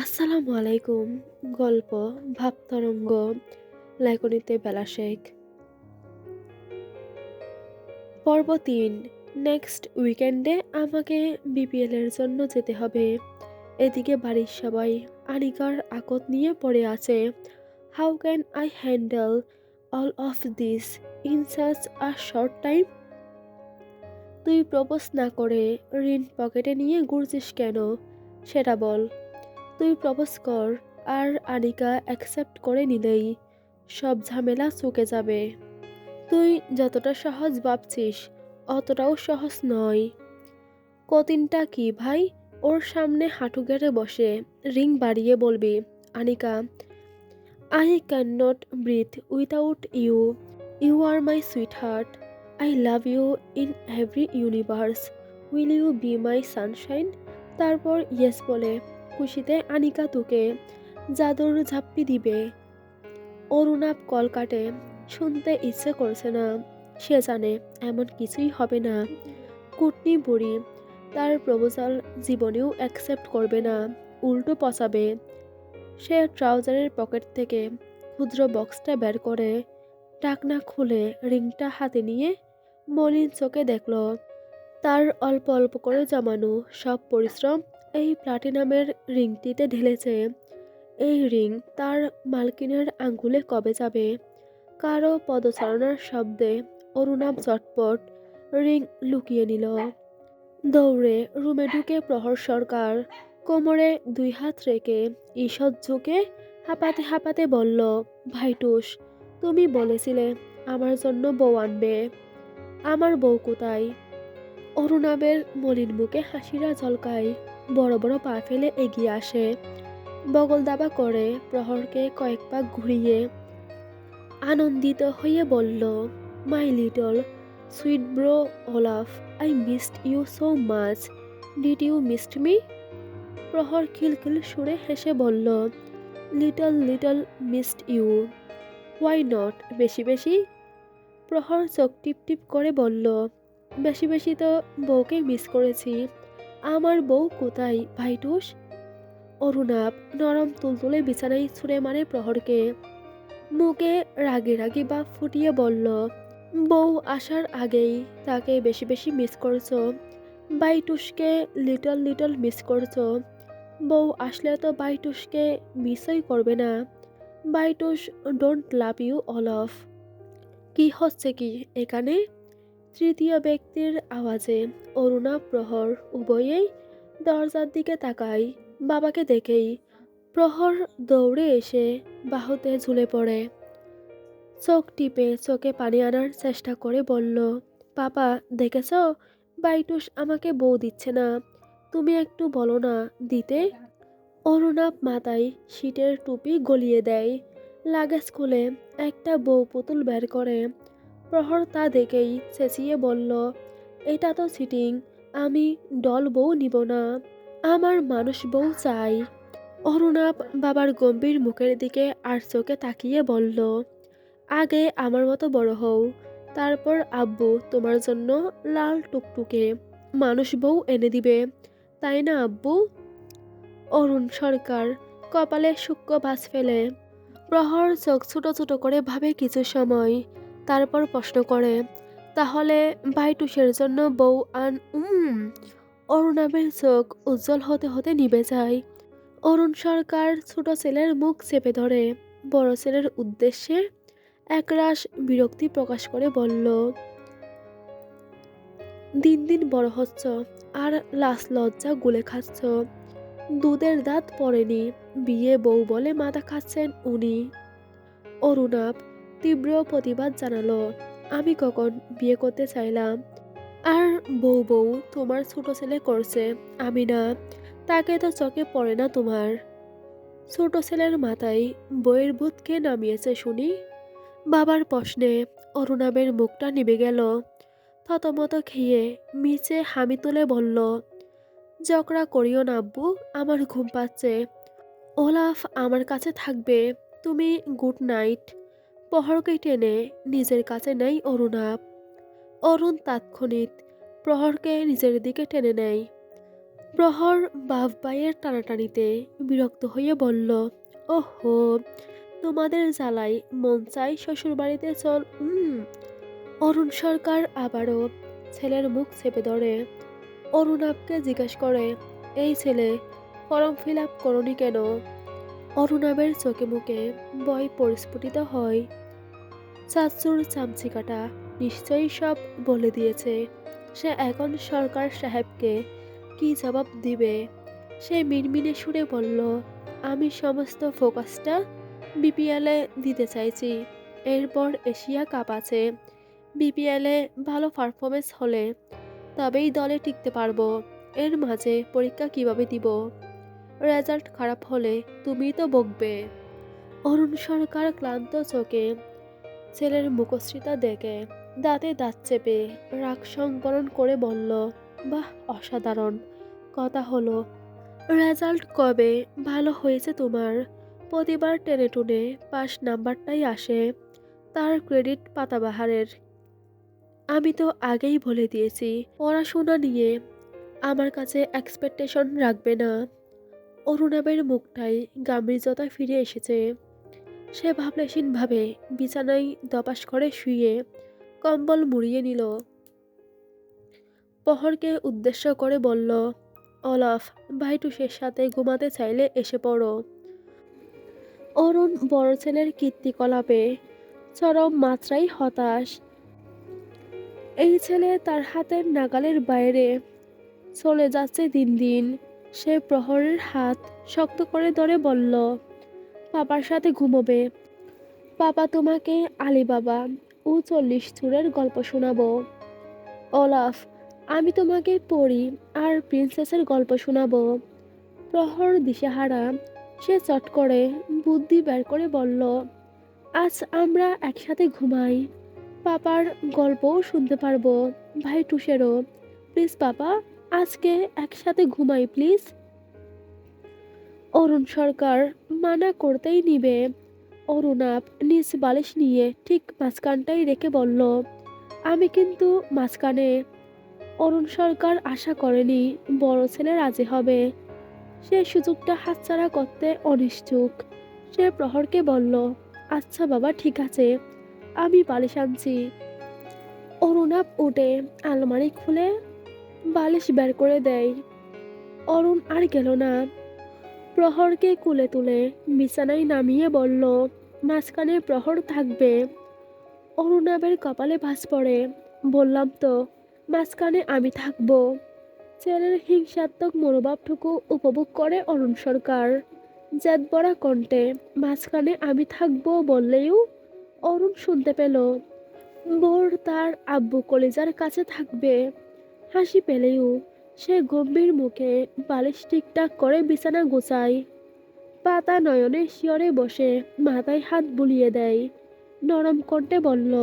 আসসালামু আলাইকুম। গল্প ভাবতরঙ্গ লেখনীতে বেলা শেখ। পর্ব ৩। নেক্সট উইকেন্ডে আমাকে বিপিএল এর জন্য যেতে হবে। এদিকে বাড়ির সবাই আনিকার আকত নিয়ে পড়ে আছে। How can I handle all of this in such a short time? তুই প্রপোজ না করে ঋণ পকেটে নিয়ে ঘুরছিস কেন? সেটা বল। তুই প্রপোজ কর, আর আনিকা অ্যাকসেপ্ট করে নিলেই সব ঝামেলা চুকে যাবে। তুই যতটা সহজ ভাবছিস অতটাও সহজ নয়। কঠিনটা কি ভাই? ওর সামনে হাঁটু গেড়ে বসে রিং বাড়িয়ে বলবি, Anika, I can not breathe without you. You are my sweetheart. I love you in every universe. Will you be my sunshine? তারপর ইয়েস বলে খুশিতে আনিকা তোকে জাদুর ঝাপ্পি দিবে। অরুণাভ কল কাটে। শুনতে ইচ্ছে করছে না। সে জানে এমন কিছুই হবে না। কুটনি বুড়ি তার প্রপোজাল জীবনেও অ্যাকসেপ্ট করবে না, উল্টো পচাবে। সে ট্রাউজারের পকেট থেকে ক্ষুদ্র বক্সটা বের করে ঢাকনা খুলে রিংটা হাতে নিয়ে মলিন চোখে দেখল। তার অল্প অল্প করে জমানো সব পরিশ্রম এই প্লাটিনামের রিংটিতে ঢেলেছে। এই রিং তার মালকিনের আঙ্গুলে কবে যাবে? কারো পদচারণার শব্দে অরুণাভ চটপট রিং লুকিয়ে নিল। দৌড়ে রুমে ঢুকে প্রহর সরকার কোমরে দুই হাত রেখে ঈষৎ ঝুঁকে হাঁপাতে হাঁপাতে বলল, ভাইটুস, তুমি বলেছিলে আমার জন্য বউ আনবে। আমার বউ কোথায়? অরুণাবের মলিন মুখে হাসিরা ঝলকায়। বড় বড় পা ফেলে এগিয়ে আসে। বগল দাবা করে প্রহরকে কয়েক পাক ঘুরিয়ে আনন্দিত হয়ে বলল, my little sweet bro Olaf, I missed you so much. Did you missed me? Prahar খিলখিল সুরে হেসে বলল, little little missed you. Why not বেশি বেশি? প্রহর চোখ টিপ টিপ করে বলল, বেশি বেশি তো বউকে মিস করেছি। আমার বউ কোথায় ভাইটুস? অরুণাভ নরম তুলতুলে বিছানায় ছুঁড়ে মারে প্রহরকে। মুখে রাগে রাগে বা ফুটিয়ে বলল, বউ আসার আগেই তাকে বেশি বেশি মিস করছো। বাইটুসকে লিটল লিটল মিস করছো। বউ আসলে তো বাইটুসকে মিসই করবে না। বাইটুস don't love you all of. কি হচ্ছে কি এখানে? তৃতীয় ব্যক্তির আওয়াজে অরুণা প্রহর উভয়েই দরজার দিকে তাকায়। বাবাকে দেখেই প্রহর দৌড়ে এসে বাহুতে ঝুলে পড়ে। চোখ টিপে চোখে পানি আনার চেষ্টা করে বলল, পাপা দেখেছ, বাইটুস আমাকে বউ দিচ্ছে না। তুমি একটু বলো না দিতে। অরুণাভ মাথায় শীতের টুপি গলিয়ে দেয়। লাগেজ খুলে একটা বউ পুতুল বের করে। প্রহর তা দেখেই চেঁচিয়ে বলল, এটা তো চিটিং। আমি ডল বউ নিব না। আমার মানুষ বউ চাই। অরুণাভ বাবার গম্ভীর মুখের দিকে আর চোখে তাকিয়ে বলল, আগে আমার মতো বড় হও, তারপর আব্বু তোমার জন্য লাল টুকটুকে মানুষ বউ এনে দিবে, তাই না আব্বু? অরুণ সরকার কপালে সূক্ষ্ম ভাঁজ ফেলে। প্রহর চোখ ছোট ছোট করে ভাবে কিছু সময়, তারপর প্রশ্ন করে, তাহলে বাইটুসের জন্য বউ আন? অরুণাবের চোখ উজ্জ্বল হতে হতে নিভে যায়। অরুণ সরকার ছোট ছেলের মুখ চেপে ধরে বড় ছেলের উদ্দেশ্যে একরাশ বিরক্তি প্রকাশ করে বলল, দিন দিন বড় হচ্ছ আর লাশ লজ্জা গুলে খাচ্ছ। দুধের দাঁত পড়েনি, বিয়ে বউ বলে মাথা খাচ্ছেন উনি। অরুণাভ তীব্র প্রতিবাদ জানালো, আমি কখন বিয়ে করতে চাইলাম? আর বউ বউ তোমার ছোট ছেলে করছে, আমি না। তাকে তো চোখে পড়ে না তোমার? ছোট ছেলের মাথায় বইয়ের ভূত কে নামিয়েছে শুনি? বাবার প্রশ্নে অরুণাবের মুখটা নিভে গেল। থতমত খেয়ে মিচে হামি তুলে বলল, ঝগড়া করিও না আব্বু, আমার ঘুম পাচ্ছে। ওলাফ আমার কাছে থাকবে। তুমি গুড নাইট। প্রহরকে টেনে নিজের কাছে নেয় অরুণাভ। অরুণ তাৎক্ষণিক প্রহরকে নিজের দিকে টেনে নেয়। প্রহর বাপ ভাইয়ের টানাটানিতে বিরক্ত হয়ে বলল, ওহো, তোমাদের জ্বালাই মন চাই শ্বশুরবাড়িতে চল। অরুণ সরকার আবারও ছেলের মুখ চেপে ধরে অরুণাবকে জিজ্ঞেস করে, এই ছেলে, ফর্ম ফিল আপ করনি কেন? অরুণাবের চোখে মুখে ভয় পরিস্ফুটিত হয়। চাচুর চামচিকাটা নিশ্চয়ই সব বলে দিয়েছে। সে এখন সরকার সাহেবকে কি জবাব দিবে? সে মিনমিনে সুরে বলল, আমি সমস্ত ফোকাসটা বিপিএলে দিতে চাইছি। এরপর এশিয়া কাপ আছে। বিপিএলে ভালো পারফরমেন্স হলে তবেই দলে টিকতে পারবো। এর মাঝে পরীক্ষা কিভাবে দিব? রেজাল্ট খারাপ হলে তুমিই তো বকবে। অরুণ সরকার ক্লান্ত চোখে ছেলের মুখশ্রীটা দেখে দাঁতে দাঁত চেপে রাগ সংবরণ করে বলল, বাহ, অসাধারণ কথা হলো। রেজাল্ট কবে ভালো হয়েছে তোমার? প্রতিবার টেনে টুনে পাস নাম্বারটাই আসে, তার ক্রেডিট পাতাবাহারের। আমি তো আগেই বলে দিয়েছি পড়াশোনা নিয়ে আমার কাছে এক্সপেকটেশন রাখবে না। অরুণাবের মুখটায় গাম্ভীর্যতা ফিরে এসেছে। সে ভাবলেশীনভাবে বিছানায় দপাস করে শুয়ে কম্বল মুড়িয়ে নিল। প্রহরকে উদ্দেশ্য করে বলল, অলাফ, ভাইটুসের সাথে ঘুমাতে চাইলে এসে পড়ো। অরুণ বড় ছেলের কীর্তিকলাপে চরম মাত্রায় হতাশ। এই ছেলে তার হাতের নাগালের বাইরে চলে যাচ্ছে দিন দিন। সে প্রহরের হাত শক্ত করে ধরে বলল, পাপার সাথে ঘুমোবে। পাপা তোমাকে আলিবাবা ও 40 চোরের গল্প শোনাবো। ওলাফ, আমি তোমাকে পড়ি আর প্রিন্সেসের গল্প শোনাবো। প্রহর দিশেহারা। সে চট করে বুদ্ধি বের করে বলল, আজ আমরা একসাথে ঘুমাই। পাপার গল্পও শুনতে পারবো, ভাই টুসেরও। প্লিজ পাপা, আজকে একসাথে ঘুমাই প্লিজ। অরুণ সরকার মানা করতেই নিবে। অরুণাব নিজ বালিশ নিয়ে ঠিক মাঝখানটাই রেখে বলল, আমি কিন্তু মাঝখানে। অরুণ সরকার আশা করেনি বড় ছেলে রাজি হবে। সে সুযোগটা হাতছাড়া করতে অনিচ্ছুক। সে প্রহরকে বলল, আচ্ছা বাবা, ঠিক আছে, আমি বালিশ আনছি। অরুণাব উঠে আলমারি খুলে বালিশ বের করে দেয়। অরুণ আর গেল না। প্রহরকে কুলে তুলে বিছানায় নামিয়ে বলল, মাঝখানে প্রহর থাকবে। অরুণাবের কপালে ভাঁজ পড়ে। বললাম তো, মাঝখানে আমি থাকবো। ছেলের হিংসাত্মক মনোভাবটুকু উপভোগ করে অরুণ সরকার। জেদ ভরা কণ্ঠে মাঝখানে আমি থাকবো বললেও অরুণ শুনতে পেল। বোর তার আব্বু কলিজার কাছে থাকবে। হাসি পেলেও সে গম্ভীর মুখে বালিশ ঠিকঠাক করে বিছানা গোছায়। পাতা নয়নে শিয়রে বসে মাথায় হাত বুলিয়ে দেয়। নরম কণ্ঠে বলল,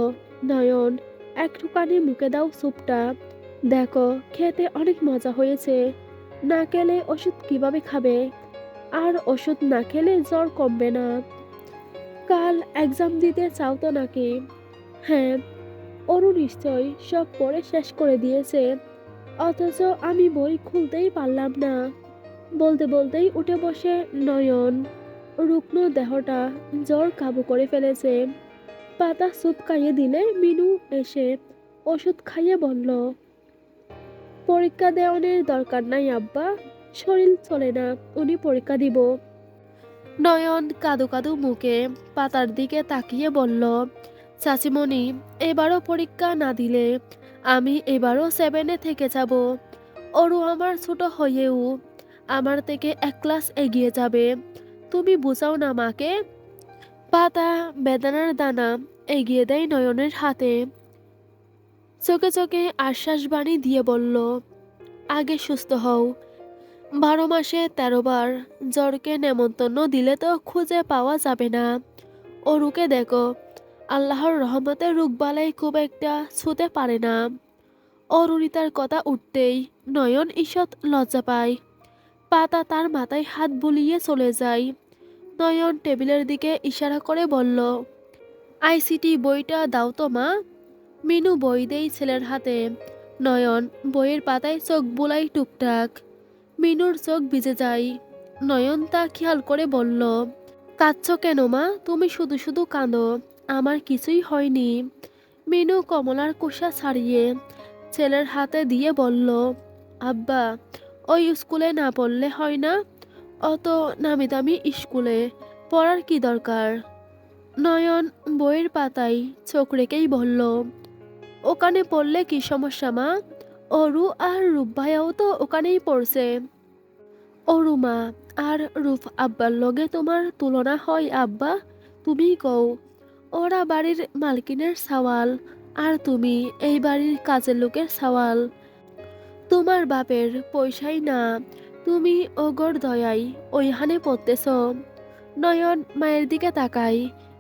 নয়ন, একটুখানি মুখে দাও স্যুপটা। দেখো, খেতে অনেক মজা হয়েছে। না খেলে ওষুধ কিভাবে খাবে? আর ওষুধ না খেলে জ্বর কমবে না। কাল এক্সাম দিতে চাও তো নাকি? হ্যাঁ। অরু নিশ্চয় সব পড়ে শেষ করে দিয়েছে, অথচ আমি বই খুলতেই পারলাম না। বলতে বলতেই উঠে বসে নয়ন। রুগ্ন দেহটা জ্বর কাবু করে ফেলেছে। পাতা স্যুপ খাইয়ে দিলে মিনু এসে ওষুধ খাইয়ে বলল, পরীক্ষা দেওয়ানোর দরকার নাই আব্বা, শরীর চলে না, উনি পরীক্ষা দিব। নয়ন কাদু কাদু মুখে পাতার দিকে তাকিয়ে বলল, চাচিমণি, এবারও পরীক্ষা না দিলে আমি এবারও 7-এ থেকে যাব। ওরও আমার ছোট হয়েও আমার থেকে 1 ক্লাস এগিয়ে যাবে। তুমি বুঝাও না মাকে। পাতা বেদানার দানা এগিয়ে দেয় নয়নের হাতে। চোখে চোখে আশ্বাস বাণী দিয়ে বলল, আগে সুস্থ হও। 12 মাসে 13 বার জ্বরকে নেমন্তন্ন দিলে তো খুঁজে পাওয়া যাবে না। অরুকে দেখো, আল্লাহর রহমতে রোগবালাই খুব একটা ছুঁতে পারে না। অরুণিতার কথা উঠতেই নয়ন ঈষৎ লজ্জা পায়। পাতা তার মাথায় হাত বুলিয়ে চলে যায়। নয়ন টেবিলের দিকে ইশারা করে বলল, আইসিটি বইটা দাও তো মা। মিনু বই দেই ছেলের হাতে। নয়ন বইয়ের পাতায় চোখ বুলাই টুকটাক। মিনুর চোখ ভিজে যায়। নয়ন তা খেয়াল করে বলল, কাঁদছ কেন মা? তুমি শুধু শুধু কাঁদো। আমার কিছুই হয়নি। মিনু কমলার কোষা ছাড়িয়ে ছেলের হাতে দিয়ে বলল, আব্বা, ওই স্কুলে না পড়লে হয় না? অত নামি দামি স্কুলে পড়ার কি দরকার? নয়ন বইয়ের পাতায় চোখ রেখেই বলল, ওখানে পড়লে কি সমস্যা মা? অরু আর রূপ ভাইয়াও তো ওখানেই পড়ছে। অরু মা আর রূপ আব্বার লগে তোমার তুলনা হয় আব্বা? তুমিই কও। ওরা বাড়ির মালকিনের সওয়াল, আর তুমি এই বাড়ির কাজের লোকের সওয়াল। তোমার বাপের পয়সাই না, তুমি ওগর দয়াই ওইখানে পড়তেছ। নয়ন মায়ের দিকে তাকাই।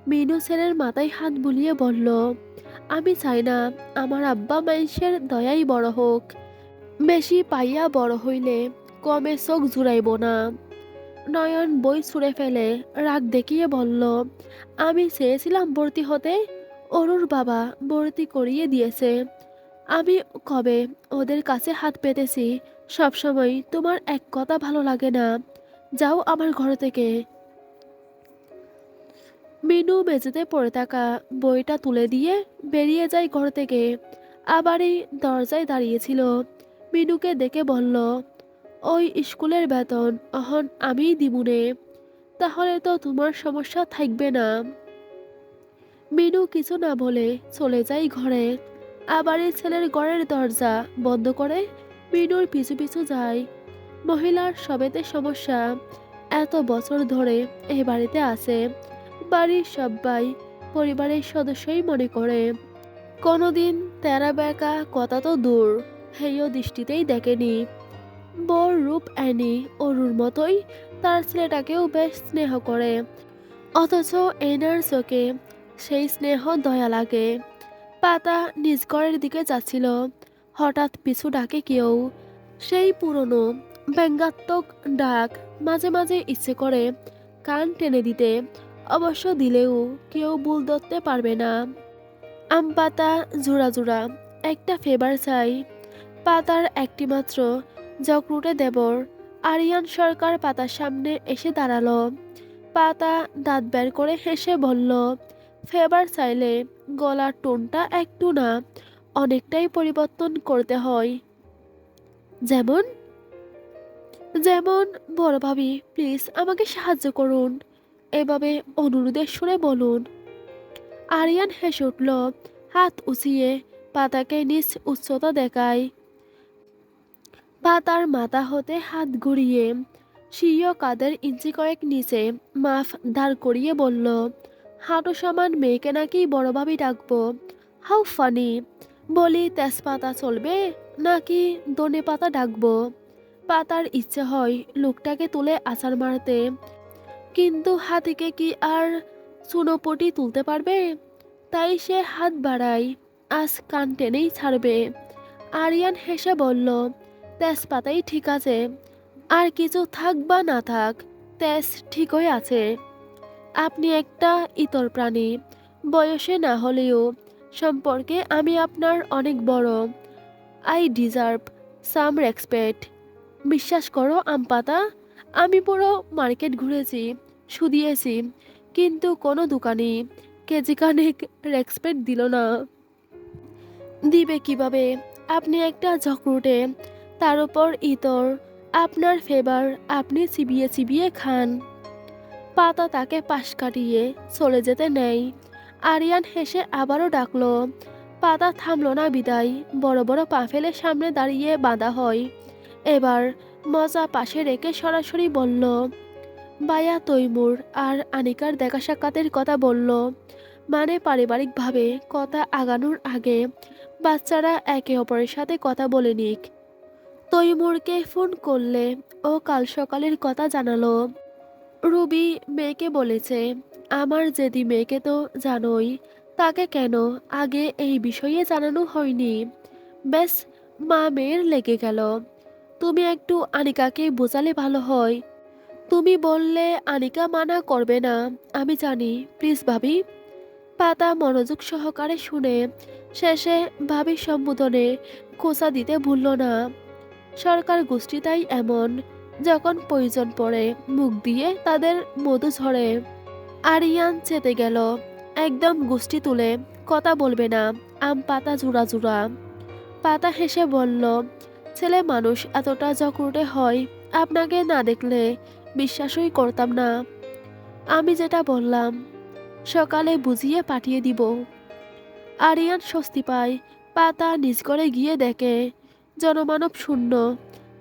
মিনু ছেলের মাথায় হাত বুলিয়ে বলল, আমি চাই না আমার আব্বা মানুষের দয়াই বড় হোক। বেশি পাইয়া বড় হইলে কমে চোখ জুড়াইব না। নয়ন বই ছুঁড়ে ফেলে রাগ দেখিয়ে বলল, আমি চেয়েছিলাম ভর্তি হতে, অরুর বাবা ভর্তি করিয়ে দিয়েছে। আমি কবে ওদের কাছে হাত পেতেছি? সবসময় তোমার এক কথা ভালো লাগে না। যাও আমার ঘর থেকে। মিনু মেঝেতে পড়ে থাকা বইটা তুলে দিয়ে বেরিয়ে যায় ঘর থেকে। আবারই দরজায় দাঁড়িয়েছিল। মিনুকে দেখে বলল, ওই স্কুলের বেতন অহন আমিই দিমুনে। তাহলে তো তোমার সমস্যা থাকবে না। মিনু কিছু না বলে চলে যায় ঘরে। আবারই ছেলের ঘরের দরজা বন্ধ করে মিনুর পিছু পিছু যায়। মহিলার সবেতে সমস্যা। এত বছর ধরে এই বাড়িতে আছে। বাড়ির সবাই পরিবারের সদস্যই মনে করে। কোনোদিন তেরা বেঁকা কথা তো দূর, হেয় দৃষ্টিতেই দেখেনি। বর রূপ অ্যানি অরুর মতোই তার ছেলেটাকেও বেশ স্নেহ করে। অথচ এনার চোখে সেই স্নেহ দয়া লাগে। পাতা নিজ ঘরের দিকে যাচ্ছিল। হঠাৎ পিছু ডাকে কেউ। সেই পুরনো ব্যঙ্গাত্মক ডাক। মাঝে মাঝে ইচ্ছে করে কান টেনে দিতে, অবশ্য দিলেও কেউ ভুল ধরতে পারবে না। আম পাতা জোড়া জোড়া একটা ফেভার চাই। পাতার একটি মাত্র জকরুটে দেবর আরিয়ান সরকার পাতার সামনে এসে দাঁড়ালো। পাতা দাঁত বের করে হেসে বলল, ফেভার চাইলে গলার টোনটা একটু না অনেকটাই পরিবর্তন করতে হয়। যেমন? যেমন, বড় ভাবি প্লিজ আমাকে সাহায্য করুন, এভাবে অনুরোধের সুরে বলুন। আরিয়ান হেসে উঠল, হাত উঁচিয়ে পাতাকে নিজ উচ্চতা দেখায়। পাতার মাথা হতে হাত ঘুরিয়ে স্বীয় কাদের ইঞ্চি কয়েক নিচে মাফ দাঁড় করিয়ে বলল, হাঁটু সমান মেয়েকে নাকি বড় ভাবি ডাকবো? How funny! বলি তেজপাতা চলবে নাকি ধনে পাতা ডাকবো? পাতার ইচ্ছে হয় লোকটাকে তুলে আছাড় মারতে, কিন্তু হাতিকে কি আর চুনোপটি তুলতে পারবে? তাই সে হাত বাড়ায়, আজ কান টেনেই ছাড়বে। আরিয়ান হেসে বলল, তেজপাতাই ঠিক আছে। আর কিছু থাক বা না থাক, তেজ ঠিকই আছে। আপনি একটা ইতর প্রাণী। বয়সে না হলেও সম্পর্কে আমি আপনার অনেক বড়। I deserve some respect. বিশ্বাস করো আমপাতা, আমি পুরো মার্কেট ঘুরেছি, শুধিয়েছি, কিন্তু কোনো দোকানই কেজি খানেক রেসপেক্ট দিল না। দিবে কিভাবে? আপনি একটা ঝকরুটে, তার উপর ইতর। আপনার ফেভার আপনি চিবিয়ে চিবিয়ে খান। পাতা তাকে পাশ কাটিয়ে চলে যেতে নেয়। আরিয়ান হেসে আবারও ডাকলো। পাতা থামলো না বিদায়, বড় বড় পা ফেলে সামনে দাঁড়িয়ে বাঁধা হয়। এবার মজা পাশে রেখে সরাসরি বলল, বায়া তৈমুর আর আনিকার দেখা সাক্ষাতের কথা বলল। মানে পারিবারিকভাবে কথা আগানোর আগে বাচ্চারা একে অপরের সাথে কথা বলে নিক। তৈমুরকে ফোন করলে ও কাল সকালের কথা জানালো। রুবি মেয়েকে বলেছে, আমার জেদি মেয়েকে তো জানোই, তাকে কেন আগে এই বিষয়ে জানানো হয়নি? ব্যাস, মা মেয়ের লেগে গেল। তুমি একটু আনিকাকে বোঝালে ভালো হয়। তুমি বললে আনিকা মানা করবে না, আমি জানি। প্লিজ ভাবি। পাতা মনোযোগ সহকারে শুনে শেষে ভাবির সম্বোধনে খোঁচা দিতে ভুলল না। সরকার গোষ্ঠী তাই এমন, যখন প্রয়োজন পড়ে মুখ দিয়ে তাদের মধু ঝরে। আরিয়ান চেতে গেল, একদম গোষ্ঠী তুলে, কথা বলবে না। আম পাতা জোড়া জোড়া। পাতা হেসে বলল, ছেলে মানুষ এতটা জকুটে হয়, আপনাকে না দেখলে বিশ্বাসই করতাম না। আমি যেটা বললাম, সকালে বুঝিয়ে পাঠিয়ে দিব। আরিয়ান স্বস্তি পায়। পাতা নিজ ঘরে গিয়ে দেখে জনমানব শূন্য।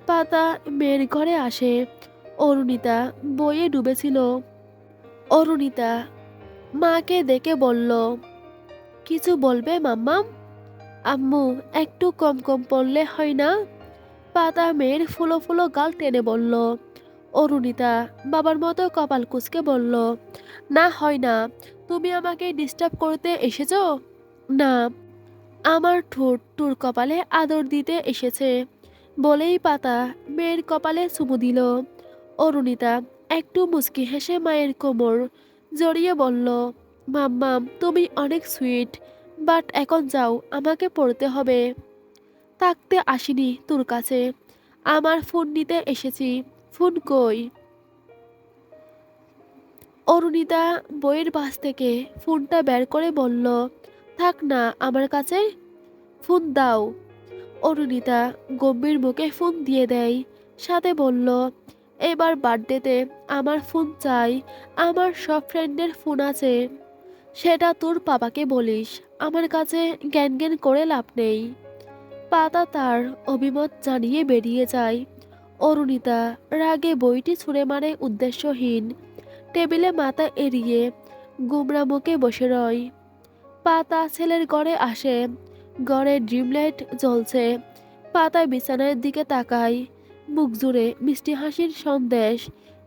পাতা মেয়ের ঘরে আসে। অরুণিতা বইয়ে ডুবেছিল। অরুণিতা মাকে দেখে বলল, কিছু বলবে মাম্মাম? আম্মু, একটু কম কম পড়লে হয় না? পাতা মেয়ের ফুলো ফুলো গাল টেনে বলল। অরুণিতা বাবার মতো কপাল কুঁচকে বলল, না হয় না। তুমি আমাকে ডিস্টার্ব করতে এসেছো? না, আমার ঠোঁট তোর কপালে আদর দিতে এসেছে। বলেই পাতা মেয়ের কপালে চুমু দিল। অরুণিতা একটু মুচকি হেসে মায়ের কোমর জড়িয়ে বলল, মাম্মাম তুমি অনেক সুইট, বাট এখন যাও, আমাকে পড়তে হবে। থাকতে আসিনি তোর কাছে, আমার ফোন নিতে এসেছি। ফোন কই? অরুণিতা বইয়ের পাশ থেকে ফোনটা বের করে বলল, থাক না আমার কাছে, ফোন দাও। অরুণিতা গম্ভীর মুখে ফোন দিয়ে দেয়, সাথে বলল, এবার বার্থডেতে আমার ফোন চাই। আমার সব ফ্রেন্ডের ফোন আছে, সেটা তোর পাপাকে বলিস। আমার কাছে জ্ঞান জ্ঞান করে লাভ নেই। পাতা তার অভিমত জানিয়ে বেরিয়ে যায়। অরুণিতা রাগে বইটি ছুঁড়ে মারে উদ্দেশ্যহীন। টেবিলে মাথা এড়িয়ে গুমরা মুখে বসে রয়। পাতা ছেলের ঘরে আসে। ঘরে ড্রিম লাইট জ্বলছে। পাতা বিছানার দিকে তাকায়। মুখ জুড়ে মিষ্টি হাসির সন্দেশ।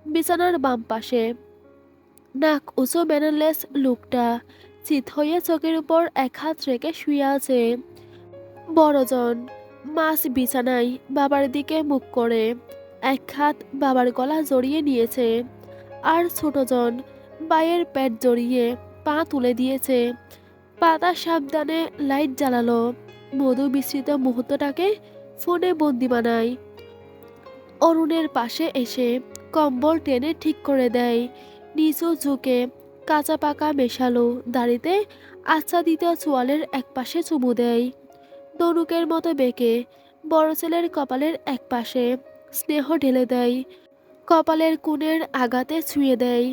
বিছানার বাম পাশে নাক উঁচু ম্যানারলেস লোকটা চিত হয়ে চোখের উপর এক হাত রেখে শুয়ে আছে। বড়জন মাছ বিছানায় বাবার দিকে মুখ করে এক হাত বাবার গলা জড়িয়ে নিয়েছে, আর ছোটজন বায়ের পেট জড়িয়ে পা তুলে দিয়েছে। পাতা সাবধানে লাইট জ্বালালো। মধু মিশ্রিত মুহূর্তটাকে ফোনে বন্দি বানায়। অরুণের পাশে এসে কম্বল টেনে ঠিক করে দেয়। নিচু ঝুঁকে কাঁচা পাকা মেশালো দাড়িতে আচ্ছাদিত চোয়ালের একপাশে চুমু দেয়। দনুকের মতো বেঁকে বড় ছেলের কপালের একপাশে স্নেহ ঢেলে দেয়। কপালের কোণের আগাতে ছুঁয়ে দেয়।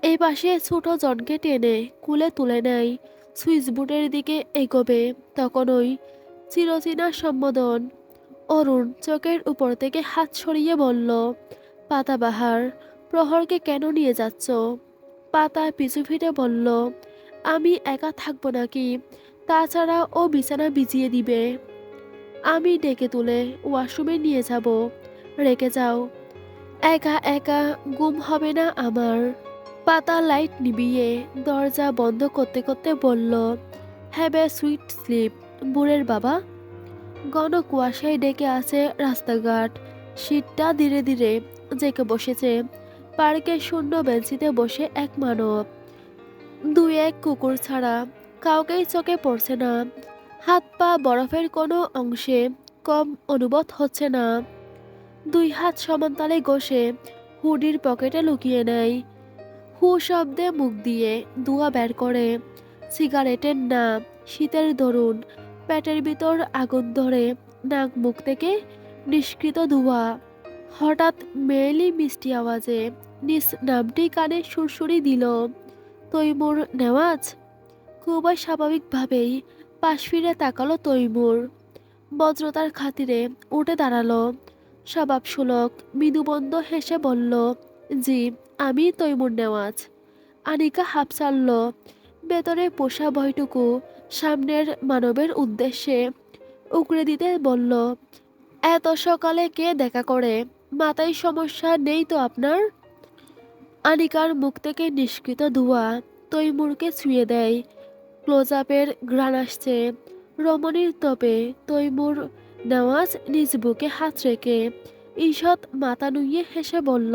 এই পাশে ছোট জনকে টেনে কুলে তুলে নেয়। সুইচ বোর্ডের দিকে এগোবে তখনই চিরচেনা সম্বোধন। অরুণ চোখের উপর থেকে হাত সরিয়ে বলল, পাতাবাহার, প্রহরকে কেন নিয়ে যাচ্ছ? পাতা পিছু ফিরে বলল, আমি একা থাকবো নাকি? তাছাড়া ও বিছানা বিছিয়ে দিবে। আমি ডেকে তুলে ওয়াশরুমে নিয়ে যাব। রেখে যাও, একা একা ঘুম হবে না আমার। পাতা লাইট নিভিয়ে দরজা বন্ধ করতে করতে বলল, হ্যাভ এ সুইট স্লিপ বুড়ের বাবা। ঘন কুয়াশায় ডেকে আছে রাস্তাঘাট। শীতটা ধীরে ধীরে জেঁকে বসেছে। পার্কের শূন্য বেঞ্চিতে বসে এক মানব। দুই এক কুকুর ছাড়া কাউকেই চোখে পড়ছে না। হাত পা বরফের কোনো অংশে কম অনুভব হচ্ছে না। দুই হাত সমানতালে ঘষে হুডির পকেটে লুকিয়ে নেয়। হু শব্দে মুখ দিয়ে ধোঁয়া বের করে। সিগারেটের নাম, শীতের দরুন, পেটের ভিতর আগুন ধরে নাক মুখ থেকে নিষ্কৃত ধোঁয়া। হঠাৎ মেয়েলি মিষ্টি আওয়াজে নিজ নামটি কানে সুরসুরি দিল, তৈমুর নেওয়াজ। খুবই স্বাভাবিকভাবেই পাশ ফিরে তাকালো তৈমুর। বজ্রতার খাতিরে উঠে দাঁড়ালো। স্বভাবসুলভ মৃদুবন্ধ হেসে বলল, জি, আমি তৈমুর নেওয়াজ। আনিকা হাঁপ ছাড়ল। ভেতরে পোষা ভয়টুকু সামনের মানবের উদ্দেশ্যে উগরে দিতে বলল, এত সকালে কে দেখা করে? মাথায় সমস্যা নেই তো আপনার? আনিকার মুখ থেকে নিষ্কৃত ধোঁয়া তৈমুরকে ছুঁয়ে দেয়। ক্লোজ আপের ঘ্রাণ আসছে। রমণীর তপে তৈমুর নেওয়াজ নিজ বুকে হাত রেখে ঈষৎ মাথা নুইয়ে হেসে বলল,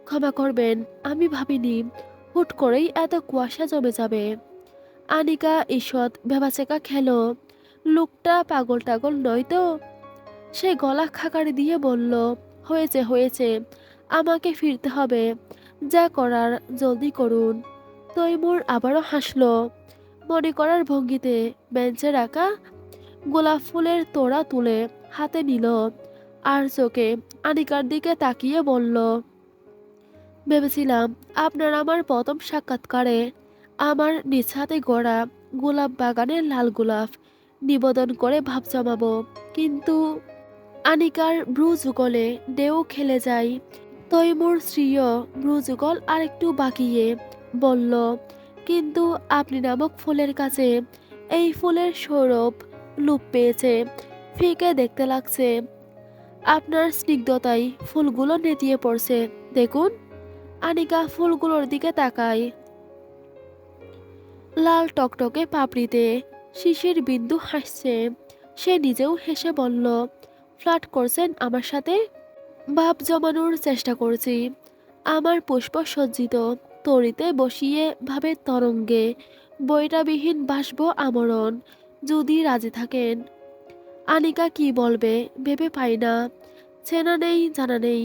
ক্ষমা করবেন, আমি ভাবিনি হুট করেই এত কুয়াশা জমে যাবে। আনিকা ঈষৎ ভেবাচেকা খেল, লোকটা পাগল টাগল নয় তো? সে গলা খাকারি দিয়ে বলল, হয়েছে হয়েছে, আমাকে ফিরতে হবে, যা করার জলদি করুন। তৈমুর আবারও হাসল, মনে করার ভঙ্গিতে বেঞ্চে রাখা গোলাপ ফুলের তোড়া তুলে হাতে নিল, আর চোখে আনিকার দিকে তাকিয়ে বলল, ভেবেছিলাম আপনার আমার প্রথম সাক্ষাৎকারে আমার নিজ হাতে গড়া গোলাপ বাগানের লাল গোলাপ নিবেদন করে ভাব জমাবো, কিন্তু আনিকার ভ্রু যুগলে ঢেউ খেলে যায়। তৈমুর স্ত্রীও ভ্রু যুগল আরেকটু বাঁকিয়ে বলল, কিন্তু আপনি নামক ফুলের কাছে এই ফুলের সৌরভ লোপ পেয়েছে, ফিকে দেখতে লাগছে। আপনার স্নিগ্ধতায় ফুলগুলো নেতিয়ে পড়ছে, দেখুন। আনিকা ফুলগুলোর দিকে তাকায়, লাল টকটকে পাপড়িতে শিশির বিন্দু হাসছে। সে নিজেও হেসে বলল, ফ্লার্ট করছেন আমার সাথে? ভাব জমানোর চেষ্টা করছি। আমার পুষ্প সজ্জিত তরিতে বসিয়ে ভাবে তরঙ্গে বৈরাবিহীন বাসব আমরণ, যদি রাজি থাকেন। আনিকা কি বলবে ভেবে পাই না। চেনা নেই জানা নেই,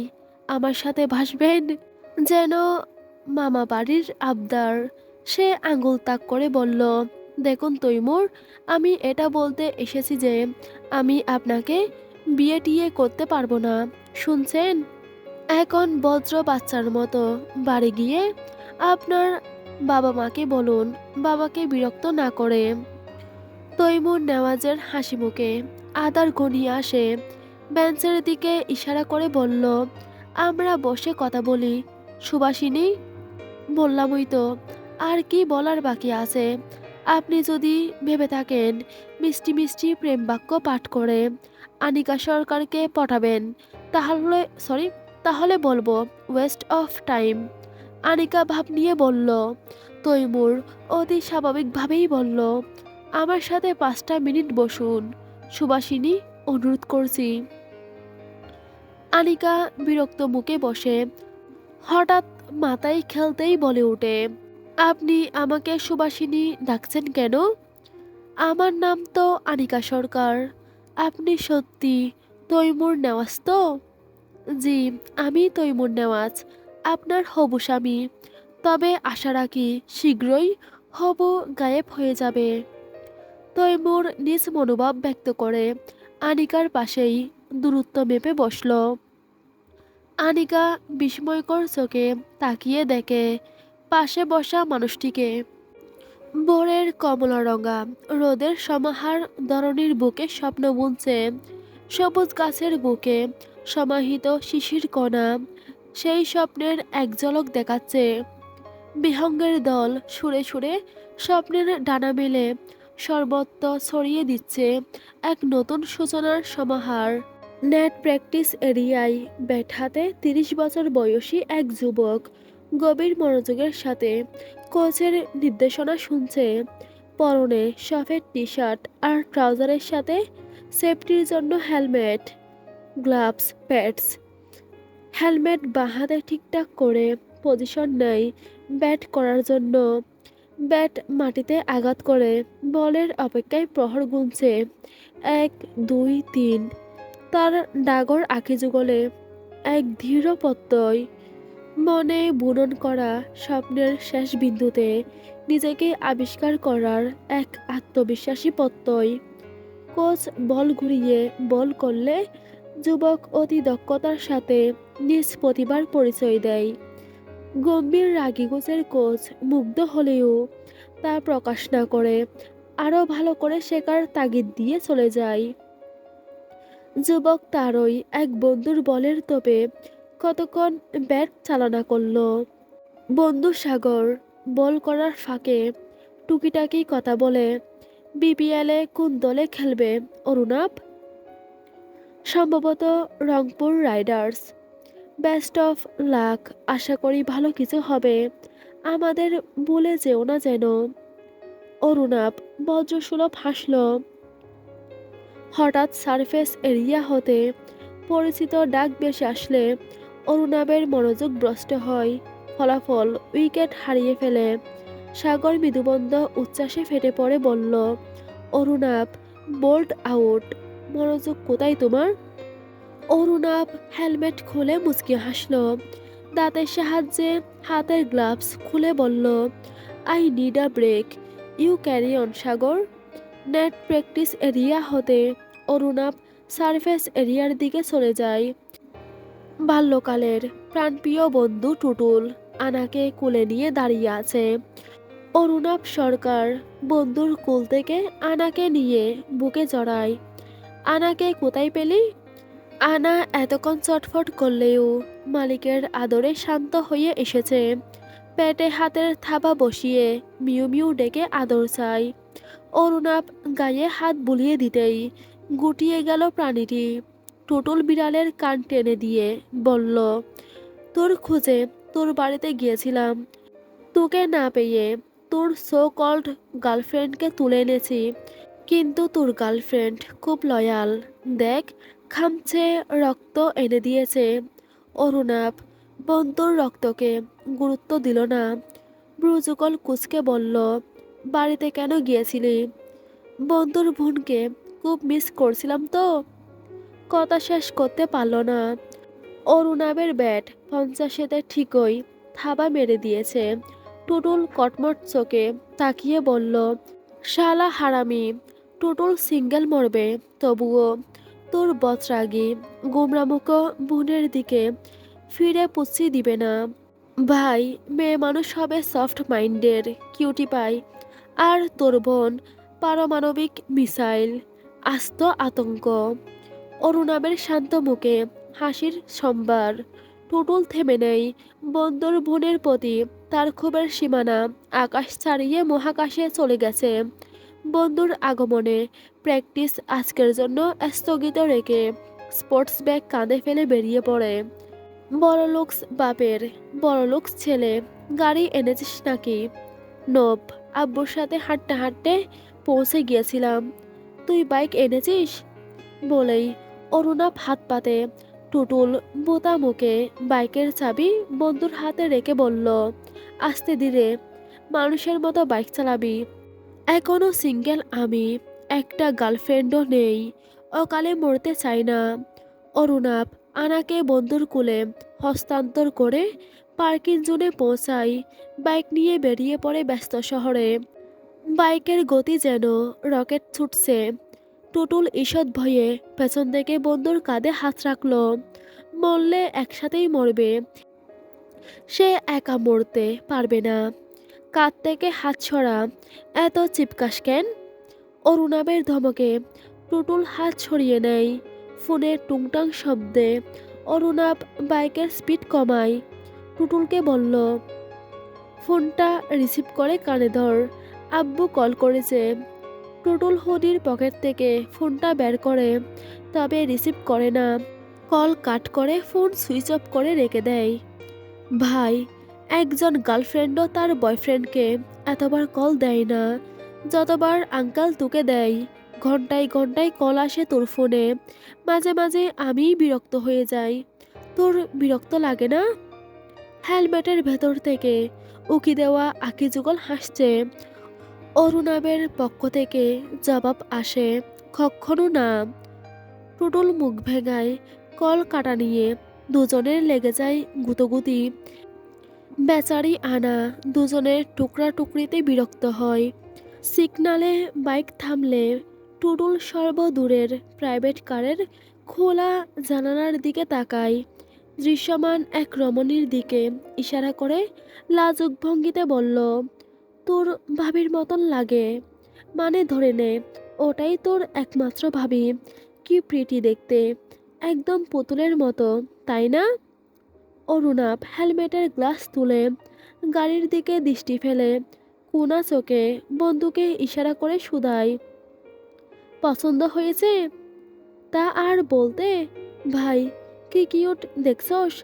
আমার সাথে ভাসবেন, যেন মামা বাড়ির আবদার। সে আঙুল তাক করে বলল, দেখুন তৈমুর, আমি এটা বলতে এসেছি যে আমি আপনাকে বিয়ে টিয়ে করতে পারবো না, শুনছেন? এখন বজ্র বাচ্চার মতো বাড়ি গিয়ে আপনার বাবা মাকে বলুন বাবাকে বিরক্ত না করে। তৈমুর নেওয়াজের হাসি মুখে আদার ঘনিয়ে আসে, বেঞ্চের দিকে ইশারা করে বলল, আমরা বসে কথা বলি। সুবাসিনী, বললামই তো, আর কি বলার বাকি আছে? আপনি যদি ভেবে থাকেন মিষ্টি মিষ্টি প্রেম বাক্য পাঠ করে আনিকা সরকারকে পটাবেন, তাহলে তাহলে বলবো ওয়েস্ট অফ টাইম। আনিকা ভাব নিয়ে বলল। তৈমুর অতি স্বাভাবিকভাবেই বলল, আমার সাথে 5টা মিনিট বসুন সুবাসিনী, অনুরোধ করছি। আনিকা বিরক্ত মুখে বসে হঠাৎ মাথায় খেলতেই বলে ওঠে, আপনি আমাকে সুবাসিনী ডাকছেন কেন? আমার নাম তো আনিকা সরকার। আপনি সত্যি তৈমুর নেওয়াজ তো? জি, আমি তৈমুর নেওয়াজ, আপনার হবু স্বামী। তবে আশা রাখি শীঘ্রই হবু গায়েব হয়ে যাবে। তৈমুর নিজ মনোভাব ব্যক্ত করে আনিকার পাশেই দূরত্ব মেপে বসল। আনিকা বিস্ময়কর চোখে তাকিয়ে দেখে পাশে বসা মানুষটিকে। ভোরের কমলারঙা রোদের সমাহার ধরণীর বুকে স্বপ্ন বুনছে, সবুজ গাছের বুকে সমাহিত শিশির কণা সেই স্বপ্নের এক ঝলক দেখাচ্ছে। বিহঙ্গের দল সুরে সুরে স্বপ্নের ডানা মেলে সর্বত্র ছড়িয়ে দিচ্ছে এক নতুন সূচনার সমাহার। নেট প্র্যাকটিস এরিয়ায় ব্যাট হাতে 30 বছর বয়সী এক যুবক গভীর মনোযোগের সাথে কোচের নির্দেশনা শুনছে। পরনে সফেদ টি শার্ট আর ট্রাউজারের সাথে সেফটির জন্য হেলমেট, গ্লাভস, প্যাডস। হেলমেট বাঁ হাতে ঠিকঠাক করে পজিশন নেয় ব্যাট করার জন্য। ব্যাট মাটিতে আঘাত করে বলের অপেক্ষায় প্রহর গুনছে। 1, 2, 3। তার ডাগর আঁখি যুগলে এক দৃঢ় প্রত্যয়, মনে বুনন করা স্বপ্নের শেষ বিন্দুতে নিজেকে আবিষ্কার করার এক আত্মবিশ্বাসী প্রত্যয়। কোচ বল ঘুরিয়ে বল করলে যুবক অতি দক্ষতার সাথে নিজ প্রতিভার পরিচয় দেয়। গম্ভীর রাগী কোচের কোচ মুগ্ধ হলেও তা প্রকাশ না করে আরও ভালো করে শেখার তাগিদ দিয়ে চলে যায়। যুবক তারই এক বন্ধুর বলের তোপে কতক্ষণ ব্যাট চালনা করল। বন্ধু সাগর বল করার ফাঁকে টুকিটাকি কথা বলে, বিপিএলে কোন দলে খেলবে অরুণাভ? সম্ভবত Rangpur riders. Best of luck, আশা করি ভালো কিছু হবে, আমাদের ভুলে যেও না যেন। অরুণাভ বজ্রসুলভ হাসল। হঠাৎ সারফেস এরিয়া হতে পরিচিত ডাক ভেসে আসলে অরুণাবের মনোযোগ ভ্রষ্ট হয়। ফলাফল উইকেট হারিয়ে ফেলে। সাগর মৃদুবন্ধ উচ্ছ্বাসে ফেটে পড়ে বলল, অরুণাব বোল্ড আউট। মনোযোগ কোথায় তোমার? অরুণাভ হেলমেট খুলে মুচকি হাসল। দাঁতের সাহায্যে হাতের গ্লাভস খুলে বলল, I need a break. You carry on Sagar. Net practice area হতে অরুণাভ সারফেস এরিয়ার দিকে চলে যায়। বাল্যকালের প্রাণপ্রিয় বন্ধু টুটুল আনাকে কোলে নিয়ে দাঁড়িয়ে আছে। অরুণাভ সরকার বন্ধুর কোল থেকে আনাকে নিয়ে বুকে জড়ায়। আনাকে কোথায় পেলি? আনা এতক্ষণ চটফট করলেও মালিকের আদরে শান্ত হয়ে এসেছে। পেটে হাতের থাবা বসিয়ে মিউ মিউ ডেকে আদর চাই। অরুণাভ গায়ে হাত বুলিয়ে দিতেই গুটিয়ে গেল প্রাণীটি। টুটুল বিড়ালের কান টেনে দিয়ে বলল, তোর খোঁজে তোর বাড়িতে গিয়েছিলাম, তোকে না পেয়ে তোর সো কল্ড গার্লফ্রেন্ডকে তুলে এনেছি। কিন্তু তোর গার্লফ্রেন্ড খুব লয়াল। দেখ, খামছে রক্ত এনে দিয়েছে। অরুণাভ বন্ধুর রক্তকে গুরুত্ব দিল না। ব্রুজুগল কুচকে বলল, বাড়িতে কেন গিয়েছিলি? বন্ধুর বোনকে খুব মিস করছিলাম তো। কথা শেষ করতে পারল না। অরুণাবের ব্যাট 50-এতে ঠিকই থাবা মেরে দিয়েছে। টুটুল কটমট চোখে তাকিয়ে বলল, শালা হারামি। টুটুল সিঙ্গেল মরবে তবুও তোর বৎরাগী গোমরামুখ বোনের দিকে ফিরে পুচ্ছি দিবে না। ভাই, মেয়ে মানুষ হবে সফট মাইন্ডের কিউটি পাই, আর তোর বোন পারমাণবিক মিসাইল, আস্ত আতঙ্ক। অরুণাবের শান্ত মুখে হাসির সম্ভার। টুটুল থেমে নেই। বন্ধুর বোনের প্রতি তার ক্ষোভের সীমানা আকাশ ছাড়িয়ে মহাকাশে চলে গেছে। বন্ধুর আগমনে প্র্যাকটিস আজকের জন্য স্থগিত রেখে স্পোর্টস ব্যাগ কাঁধে ফেলে বেরিয়ে পড়ে। বড়লোকস বাপের বড়লোকস ছেলে, গাড়ি এনেছিস নাকি? নোপ, আব্বুর সাথে হাঁটতে হাঁটতে পৌঁছে গিয়েছিলাম। তুই বাইক এনেছিস? বলেই অরুণাভ হাত পাতে। টুটুল বোতা মুখে বাইকের চাবি বন্ধুর হাতে রেখে বলল, আস্তে ধীরে, মানুষের মতো বাইক চালাবি। এখনো সিঙ্গেল আমি, একটা গার্লফ্রেন্ডও নেই। অকালে মরতে চাই না। অরুণাভ আনাকে বন্ধুর কোলে হস্তান্তর করে পার্কিং জোনে পৌঁছায়। বাইক নিয়ে বেরিয়ে পড়ে ব্যস্ত শহরে। বাইকের গতি যেন রকেট ছুটছে। টুটুল ঈষৎ ভয়ে পেছন থেকে বন্ধুর কাঁধে হাত রাখল। মরলে একসাথেই মরবে, সে একা মরতে পারবে না। কাঁধ থেকে হাত ছড়া, এত চিপকাস কেন? অরুণাবের ধমকে টুটুল হাত ছড়িয়ে নেয়। ফোনের টুংটাং শব্দে অরুণাব বাইকের স্পিড কমায়। টুটুলকে বলল, ফোনটা রিসিভ করে কানে ধর, আব্বু কল করেছে। টুটুল হুডির পকেট থেকে ফোনটা বের করে, তবে রিসিভ করে না। কল কাট করে ফোন সুইচ অফ করে রেখে দেয়। ভাই, একজন গার্লফ্রেন্ডও তার বয়ফ্রেন্ডকে এতবার কল দেয় না যতবার আঙ্কাল তোকে দেয়। ঘন্টায় ঘন্টায় কল আসে তোর ফোনে। মাঝে মাঝে আমিই বিরক্ত হয়ে যাই। তোর বিরক্ত লাগে না? হেলমেটের ভেতর থেকে উকি দেওয়া আঁকি যুগল হাসছে। অরুণাবের পক্ষ থেকে জবাব আসে, কখনো না। টুটুল মুখ ভেঙায়। কল কাটা নিয়ে দুজনের লেগে যায় গুতোগুতি। বেচারি আনা দুজনের টুকরা টুকরিতে বিরক্ত হয়। সিগনালে বাইক থামলে টুটুল সর্বদূরের প্রাইভেট কারের খোলা জানালার দিকে তাকায়। দৃশ্যমান এক রমণীর দিকে ইশারা করে লাজুক ভঙ্গিতে বলল, তোর ভাবির মতন লাগে। মানে ধরে নে, ওটাই তোর একমাত্র ভাবি। কি প্রিটি দেখতে, একদম পুতুলের মতো, তাই না? অরুণাভ হেলমেটের গ্লাস তুলে গাড়ির দিকে দৃষ্টি ফেলে কোনা চোখে বন্ধুকে ইশারা করে শুধায়, পছন্দ হয়েছে? তা আর বলতে, ভাই, কি কিউট দেখছস?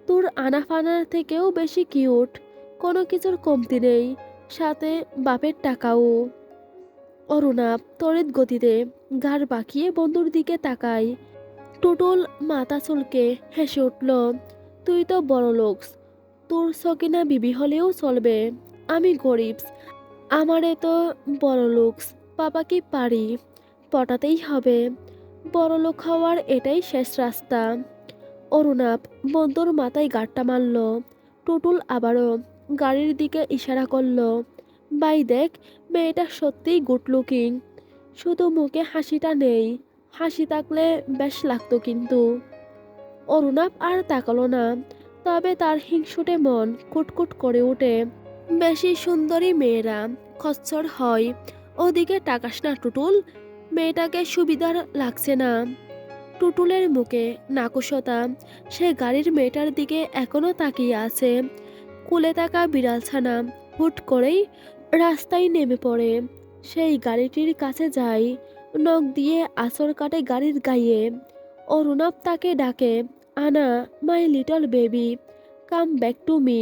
তোর আনাফানার থেকেও বেশি কিউট। কোনো কিছুর কমতি নেই, সাথে বাপের টাকাও। অরুণাভ তড়িৎ গতিতে ঘাড় বাঁকিয়ে বন্ধুর দিকে তাকায়। টুটুল মাথা চুলকে হেসে উঠল, তুই তো বড় লোকস, তোর সকিনা বিবি হলেও চলবে। আমি গরিবস, আমারে তো বড় লোকস বাবা কি পারি, পটাতেই হবে। বড়লোক হওয়ার এটাই শেষ রাস্তা। অরুণাভ বন্ধুর মাথায় গাঁটটা মারল। টুটুল আবারও গাড়ির দিকে ইশারা করল। ভাই দেখ, মেয়েটা সত্যিই গুড লুকিং, শুধু মুখে হাসিটা নেই। হাসি থাকলে বেশ লাগতো কিন্তু। অরুণাভ আর তাকালো না, তবে তার হিংসুটে মন কুটকুট করে ওঠে। বেশি সুন্দরী মেয়েরা খচ্চর হয়। ওদিকে তাকাস না টুটুল, মেয়েটাকে সুবিধার লাগছে না। টুটুলের মুখে নাকশতা, সে গাড়ির মেয়েটার দিকে এখনো তাকিয়ে আছে। কোলে থাকা বিড়াল ছানা হুট করেই রাস্তায় নেমে পড়ে। সেই গাড়িটির কাছে যায়, নখ দিয়ে আঁচড় কাটে গাড়ির গায়ে। অরুণাভ তাকে ডাকে, Ana, my little baby, come back to me.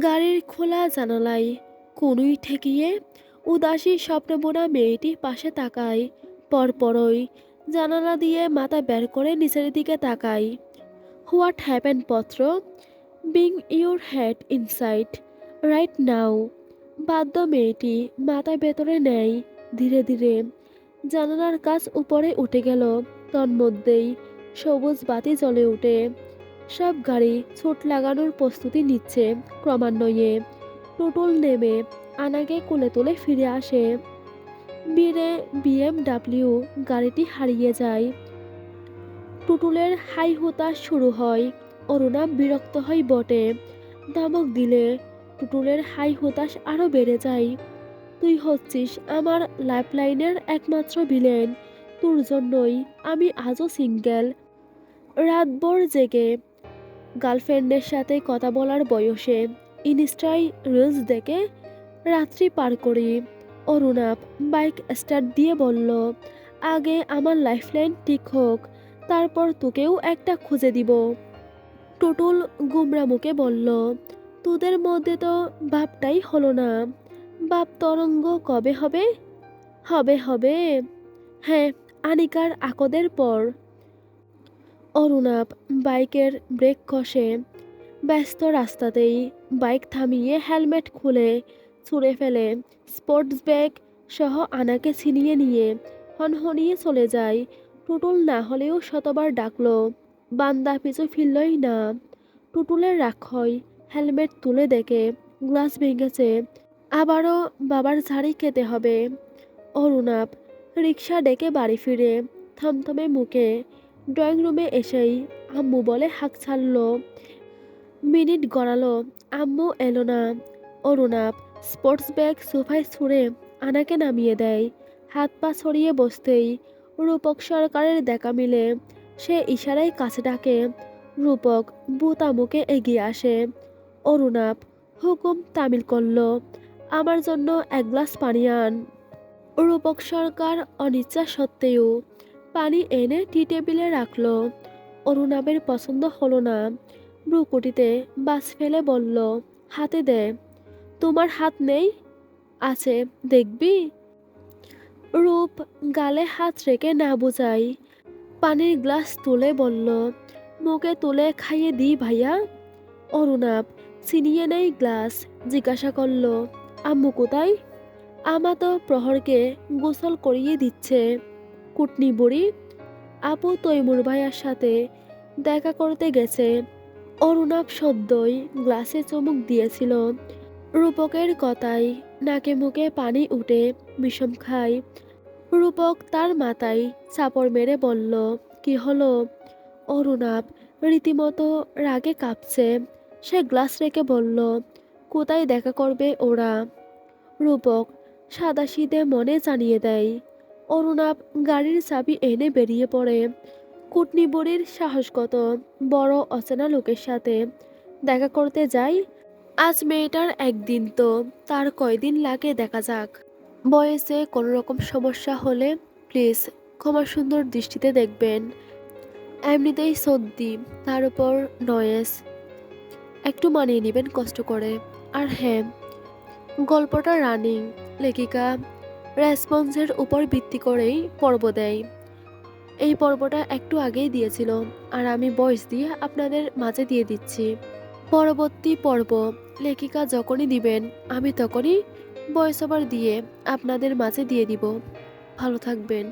গাড়ির খোলা জানালায় কনুই ঠেকিয়ে উদাসী স্বপ্নবোনা মেয়েটি পাশে তাকায়। পরপরই জানালা দিয়ে মাথা বের করে নিচের দিকে তাকায়। হোয়াট হ্যাপেন পত্র? Being your head inside right now. বাধ্য মেয়েটি মাথা ভেতরে নেয়। ধীরে ধীরে জানালার কাছ উপরে উঠে গেল। তন্মধ্যেই সবুজ বাতি জ্বলে ওঠে। সব গাড়ি ছুট লাগানোর প্রস্তুতি নিচ্ছে ক্রমান্বয়ে। টুটুল নেমে আনাকে কোলে তুলে ফিরে আসে। বীরে বিএমডাব্লিউ গাড়িটি হারিয়ে যায়। টুটুলের হাই হুতাশ শুরু হয়। অরুণা বিরক্ত হয় বটে, ধমক দিলে টুটুলের হাই হুতাশ আরও বেড়ে যায়। তুই হচ্ছিস আমার লাইফলাইনের একমাত্র ভিলেন, তোর জন্যই আমি আজও সিঙ্গেল। রাতভর জেগে গার্লফ্রেন্ডের সাথে কথা বলার বয়সে ইনস্টায় রিলস দেখে রাত্রি পার করি। অরুণাভ বাইক স্টার্ট দিয়ে বলল, আগে আমার লাইফলাইন ঠিক হোক, তারপর তোকেও একটা খুঁজে দিব। টুটুল গুমরা মুখে বলল, তোদের মধ্যে তো ভাবটাই হলো না। ভাব তরঙ্গ কবে হবে? হবে হবে, হ্যাঁ, আনিকার আকদের পর। অরুণাভ বাইকের ব্রেক কষে ব্যস্ত রাস্তাতেই বাইক থামিয়ে হেলমেট খুলে ছুঁড়ে ফেলে স্পোর্টস ব্যাগ সহ আনাকে ছিনিয়ে নিয়ে হনহনিয়ে চলে যায়। টুটুল না হলেও শতবার ডাকলো, বান্দা পিছু ফিরলই না। টুটুলের রাগ হয়, হেলমেট তুলে দেখে গ্লাস ভেঙেছে। আবারও বাবার ঝাড়ি খেতে হবে। অরুণাভ রিক্সা ডেকে বাড়ি ফিরে থমথমে মুখে ড্রয়িং রুমে এসেই আম্মু বলে হাঁক ছাড়ল। মিনিট গড়ালো, আম্মু এলো না। অরুণাভ স্পোর্টস ব্যাগ সোফায় ছুঁড়ে আনাকে নামিয়ে দেয়। হাত পা ছড়িয়ে বসতেই রূপক সরকারের দেখা মিলে। সে ইশারায় কাছে ডাকে। রূপক বুতা মুখে এগিয়ে আসে। অরুণাভ হুকুম তামিল করল, আমার জন্য এক গ্লাস পানি আন। রূপক সরকার অনিচ্ছা সত্ত্বেও পানি এনে টি টেবিলে রাখল। অরুণাভের পছন্দ হলো না। ভ্রুকুটিতে বাস ফেলে বলল, হাতে দে। তোমার হাত নেই? আছে, দেখবি? রূপ গালে হাত রেখে না বুঝাই পানির গ্লাস তুলে বলল, মুখে তুলে খাইয়ে দিই ভাইয়া। অরুণাভ ছিনিয়ে নেই গ্লাস, জিজ্ঞাসা করল, আম্মু কোথায়? আমা তো প্রহরকে গোসল করিয়ে দিচ্ছে। কুটনি বুড়ি? আপু তৈমুর ভাইয়ার সাথে দেখা করতে গেছে। অরুণাভ সদ্যই গ্লাসে চুমুক দিয়েছিল। রূপকের কথায় নাকে মুখে পানি উঠে বিষম খায়। রূপক তার মাথায় চাপড় মেরে বলল, কি হলো? অরুণাভ রীতিমতো রাগে কাঁপছে। সে গ্লাস রেখে বলল, কোথায় দেখা করবে ওরা? রূপক সাদাসিধে মনে জানিয়ে দেয়। অরুণাভ গাড়ির চাবি এনে বেরিয়ে পড়ে। কুটনি বুড়ির সাহস কত বড় অচেনা লোকের সাথে দেখা করতে যায়। আজ মেয়েটার একদিন তো তার কয়দিন লাগে দেখা যাক। বয়সে কোনো রকম সমস্যা হলে প্লিজ ক্ষমা সুন্দর দৃষ্টিতে দেখবেন। এমনিতেই সর্দি, তার উপর নয়েস, একটু মানিয়ে নেবেন কষ্ট করে। আর হ্যাঁ, গল্পটা রানিং, লেখিকা রেসপন্সের উপর ভিত্তি করেই পর্ব দেয়। এই পর্বটা একটু আগেই দিয়েছিল, আর আমি ভয়েস দিয়ে আপনাদের মাঝে দিয়ে দিচ্ছি। পরবর্তী পর্ব লেখিকা যখনই দিবেন আমি তখনই ভয়েস ওভার দিয়ে আপনাদের মাঝে দিয়ে দিব। ভালো থাকবেন।